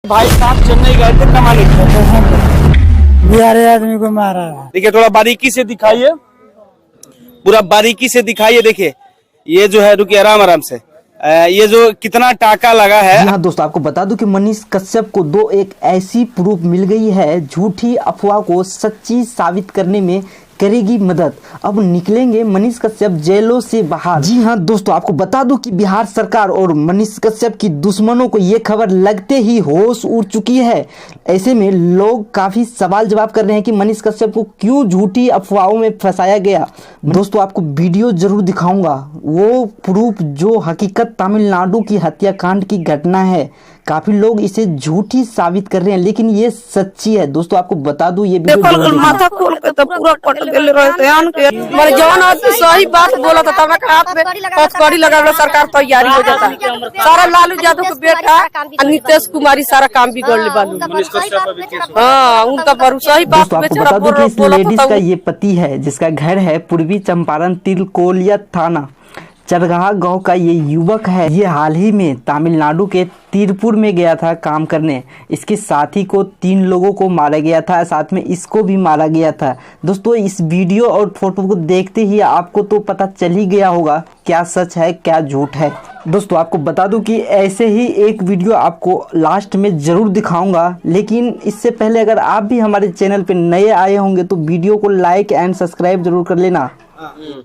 भाई साहब चेन्नई गए थे कमाने के लिए, बिहारी आदमी को मारा है। देखिए थोड़ा बारीकी से दिखाइए, पूरा बारीकी से दिखाइए। देखिए ये जो है, रुकिए आराम आराम से, ये जो कितना टाका लगा है। जी हाँ दोस्तों, आपको बता दूं कि मनीष कश्यप को दो एक ऐसी प्रूफ मिल गई है, झूठी अफवाह को सच्ची साबित करने में करेगी मदद। अब निकलेंगे मनीष कश्यप जेलों से बाहर। जी हाँ दोस्तों, आपको बता दूं कि बिहार सरकार और मनीष कश्यप की दुश्मनों को ये खबर लगते ही होश उड़ चुकी है। ऐसे में लोग काफी सवाल जवाब कर रहे हैं कि मनीष कश्यप को क्यों झूठी अफवाहों में फंसाया गया। दोस्तों आपको वीडियो जरूर दिखाऊंगा, वो प्रूफ जो हकीकत तमिलनाडु की हत्याकांड की घटना है। काफी लोग इसे झूठी साबित कर रहे हैं, लेकिन ये सच्ची है। दोस्तों आपको बता दूं ये वीडियो माथा खोल के तो पूरा पटल गेले रहते हैं। मेरे जवान आदमी सही बात बोला था, तब हाथ में हथकड़ी लगा सरकार तैयारी हो जाता है। सारा लालू यादव का बेटा और नीतीश कुमारी सारा काम बिगड़ ले बालू। हाँ उनका पर सही बात। दोस्तों आपको बता दूं कि इस लेडीज का ये पति है, जिसका घर है पूर्वी चंपारण तिलकोलिया थाना चरगाह गांव का ये युवक है। ये हाल ही में तमिलनाडु के तिरुपुर में गया था काम करने। इसके साथी को 3 लोगों को मारा गया था, साथ में इसको भी मारा गया था। दोस्तों इस वीडियो और फोटो को देखते ही आपको तो पता चल ही गया होगा क्या सच है क्या झूठ है। दोस्तों आपको बता दूं कि ऐसे ही एक वीडियो आपको लास्ट में जरूर दिखाऊंगा, लेकिन इससे पहले अगर आप भी हमारे चैनल पे नए आए होंगे तो वीडियो को लाइक एंड सब्सक्राइब जरूर कर लेना।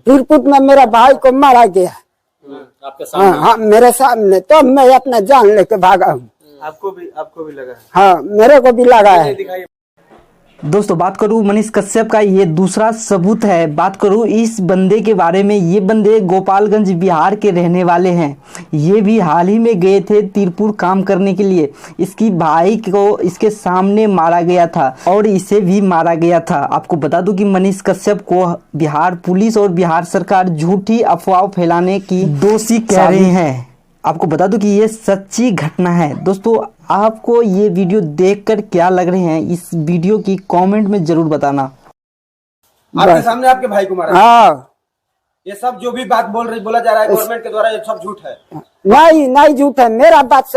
तिरपुर में मेरा भाई को मारा गया। आपके सामने? हाँ मेरे सामने, तो मैं अपना जान लेके भागा हूँ। आपको भी लगा? हाँ मेरे को भी लगा है। दोस्तों बात करूं मनीष कश्यप का ये दूसरा सबूत है। बात करूं इस बंदे के बारे में, ये बंदे गोपालगंज बिहार के रहने वाले हैं। ये भी हाल ही में गए थे तिरुपुर काम करने के लिए। इसकी भाई को इसके सामने मारा गया था और इसे भी मारा गया था। आपको बता दूं कि मनीष कश्यप को बिहार पुलिस और बिहार सरकार झूठी अफवाह फैलाने की दोषी कह रहे हैं। आपको बता दूं कि ये सच्ची घटना है। दोस्तों आपको ये वीडियो देखकर क्या लग रहे हैं, इस वीडियो की कमेंट में जरूर बताना। आपके सामने आपके भाई को मारा? हाँ ये सब जो भी बात बोला जा रहा है गवर्नमेंट के द्वारा, ये सब झूठ है? नहीं झूठ है, मेरा बात